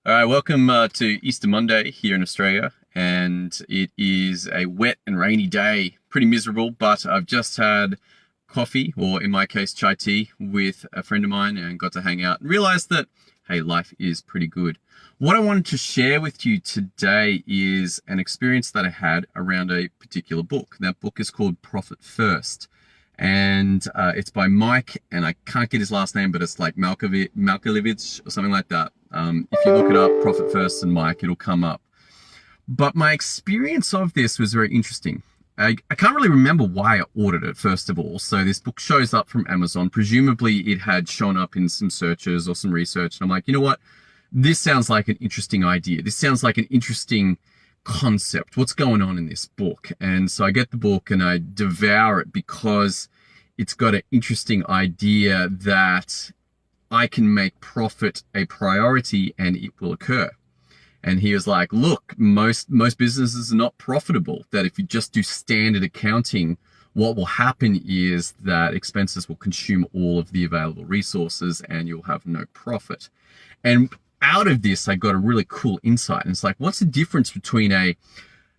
All right, welcome to Easter Monday here in Australia, and it is a wet and rainy day. Pretty miserable, but I've just had coffee, or in my case, chai tea, with a friend of mine and got to hang out and realized that, hey, life is pretty good. What I wanted to share with you today is an experience that I had around a particular book. That book is called Profit First. And it's by Mike, and I can't get his last name, but it's like Malkovich or something like that. If you look it up, Profit First and Mike, it'll come up. But my experience of this was very interesting. I can't really remember why I ordered it, first of all. So this book shows up from Amazon. Presumably it had shown up in some searches or some research. And I'm like, you know what? This sounds like an interesting idea. This sounds like an interesting concept. What's going on in this book? And so I get the book and I devour it because it's got an interesting idea that I can make profit a priority and it will occur. And he was like, look, most businesses are not profitable, that if you just do standard accounting, what will happen is that expenses will consume all of the available resources and you'll have no profit. And out of this, I got a really cool insight. And it's like, what's the difference between a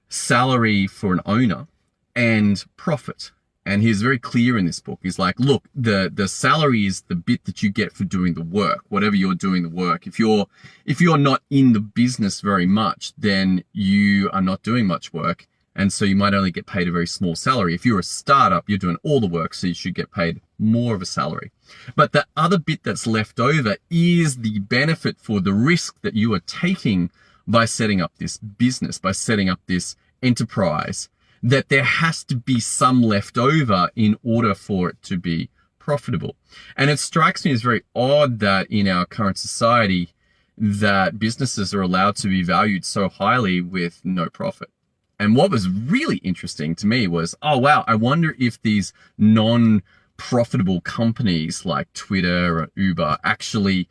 salary for an owner and profit? And he's very clear in this book. He's like, look, the salary is the bit that you get for doing the work, whatever you're doing the work. If you're not in the business very much, then you are not doing much work. And so you might only get paid a very small salary. If you're a startup, you're doing all the work, so you should get paid more of a salary. But the other bit that's left over is the benefit for the risk that you are taking by setting up this business, by setting up this enterprise, that there has to be some left over in order for it to be profitable. And it strikes me as very odd that in our current society, that businesses are allowed to be valued so highly with no profit. And what was really interesting to me was, oh, wow, I wonder if these non-profitable companies like Twitter or Uber actually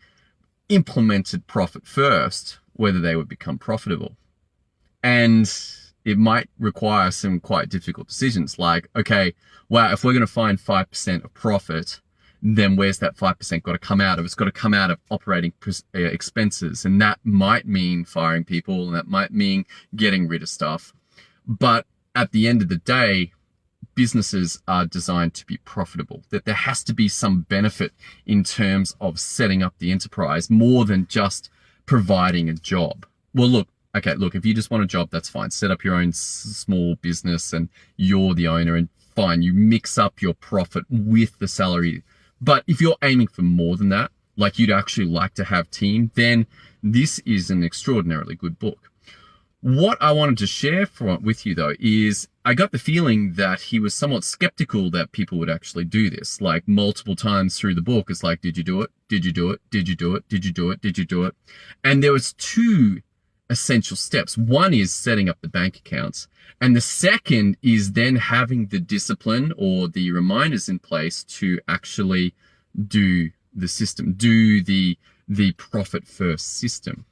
implemented profit first, whether they would become profitable. And it might require some quite difficult decisions like, okay, wow, if we're going to find 5% of profit, then where's that 5% got to come out of? It's got to come out of operating expenses. And that might mean firing people, and that might mean getting rid of stuff. But at the end of the day, businesses are designed to be profitable, that there has to be some benefit in terms of setting up the enterprise more than just providing a job. Well, look, if you just want a job, that's fine. Set up your own small business and you're the owner, and fine, you mix up your profit with the salary. But if you're aiming for more than that, like you'd actually like to have team, then this is an extraordinarily good book. What I wanted to share with you, though, is I got the feeling that he was somewhat skeptical that people would actually do this. Like multiple times through the book, it's like, did you do it? Did you do it? Did you do it? Did you do it? Did you do it? And there was two essential steps. One is setting up the bank accounts. And the second is then having the discipline or the reminders in place to actually do the system, do the profit first system.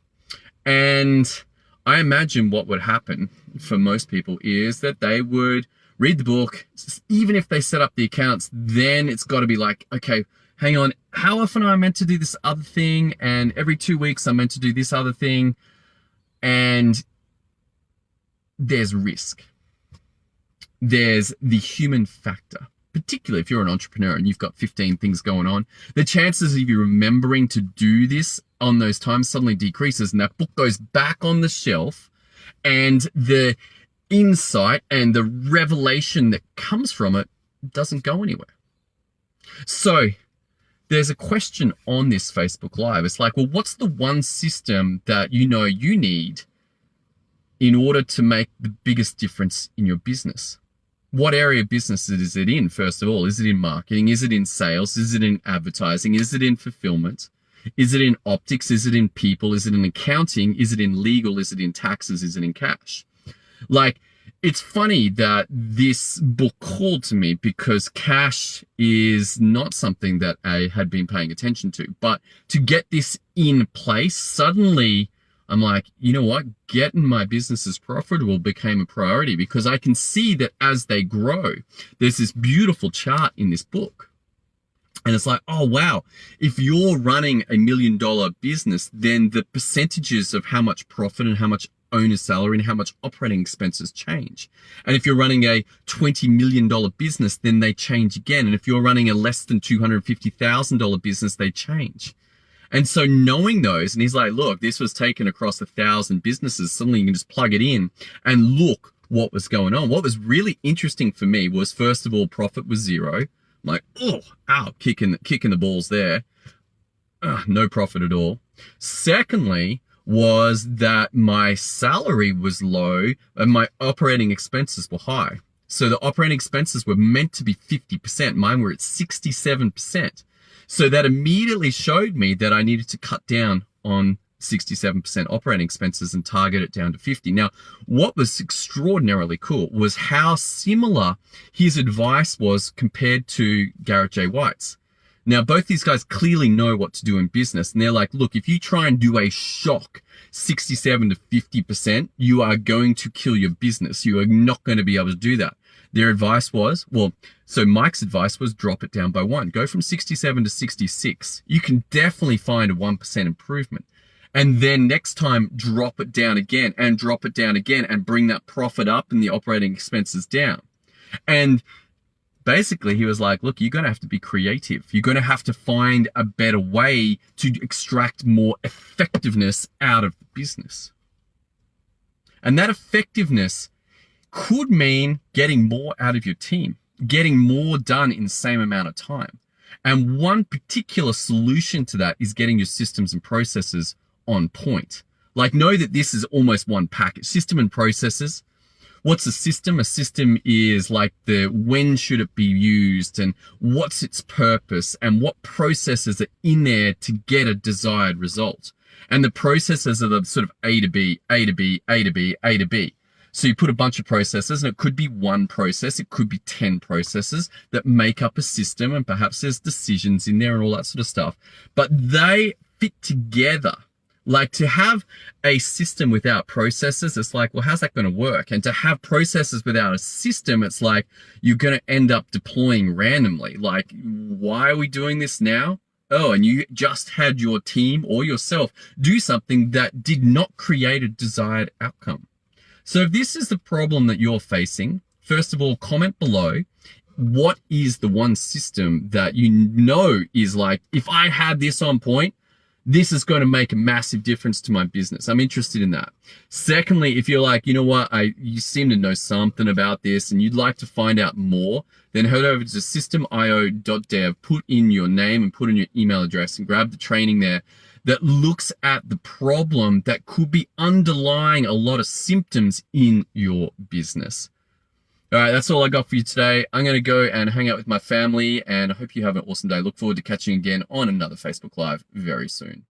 And I imagine what would happen for most people is that they would read the book. Even if they set up the accounts, then it's got to be like, okay, hang on, how often am I meant to do this other thing? And every 2 weeks I'm meant to do this other thing. And there's risk. There's the human factor, particularly if you're an entrepreneur and you've got 15 things going on. The chances of you remembering to do this on those times suddenly decreases, and that book goes back on the shelf, and the insight and the revelation that comes from it doesn't go anywhere. So there's a question on this Facebook Live. It's like, well, what's the one system that you know you need in order to make the biggest difference in your business? What area of business is it in, first of all? Is it in marketing? Is it in sales? Is it in advertising? Is it in fulfillment? Is it in optics? Is it in people? Is it in accounting? Is it in legal? Is it in taxes? Is it in cash? Like, it's funny that this book called to me because cash is not something that I had been paying attention to. But to get this in place, suddenly I'm like, you know what? Getting my businesses profitable became a priority because I can see that as they grow, there's this beautiful chart in this book And it's like, oh, wow, if you're running $1 million business, then the percentages of how much profit and how much owner's salary and how much operating expenses change. And if you're running a $20 million business, then they change again. And if you're running a less than $250,000 business, they change. And so knowing those, and he's like, look, this was taken across 1,000 businesses. Suddenly you can just plug it in and look what was going on. What was really interesting for me was, first of all, profit was zero. I'm like, oh, ow, kicking the balls there. No profit at all. Secondly, was that my salary was low and my operating expenses were high. So the operating expenses were meant to be 50%. Mine were at 67%. So that immediately showed me that I needed to cut down on 67% operating expenses and target it down to 50. Now, what was extraordinarily cool was how similar his advice was compared to Garrett J. White's. Now, both these guys clearly know what to do in business. And they're like, look, if you try and do a shock 67 to 50%, you are going to kill your business. You are not going to be able to do that. Their advice was, so Mike's advice was drop it down by 1. Go from 67 to 66. You can definitely find a 1% improvement. And then next time, drop it down again and drop it down again and bring that profit up and the operating expenses down. And basically, he was like, look, you're going to have to be creative. You're going to have to find a better way to extract more effectiveness out of the business. And that effectiveness could mean getting more out of your team, getting more done in the same amount of time. And one particular solution to that is getting your systems and processes on point. Like, know that this is almost one package. System and processes. What's a system? A system is like the when should it be used and what's its purpose and what processes are in there to get a desired result. And the processes are the sort of A to B, A to B, A to B, A to B. So you put a bunch of processes, and it could be one process, it could be 10 processes that make up a system, and perhaps there's decisions in there and all that sort of stuff. But they fit together. Like, to have a system without processes, it's like, well, how's that going to work? And to have processes without a system, it's like you're going to end up deploying randomly. Like, why are we doing this now? Oh, and you just had your team or yourself do something that did not create a desired outcome. So if this is the problem that you're facing, first of all, comment below. What is the one system that you know is like, if I had this on point, this is going to make a massive difference to my business. I'm interested in that. Secondly, if you're like, you know what, you seem to know something about this and you'd like to find out more, then head over to systemio.dev, put in your name and put in your email address and grab the training there that looks at the problem that could be underlying a lot of symptoms in your business. All right, that's all I got for you today. I'm going to go and hang out with my family, and I hope you have an awesome day. Look forward to catching you again on another Facebook Live very soon.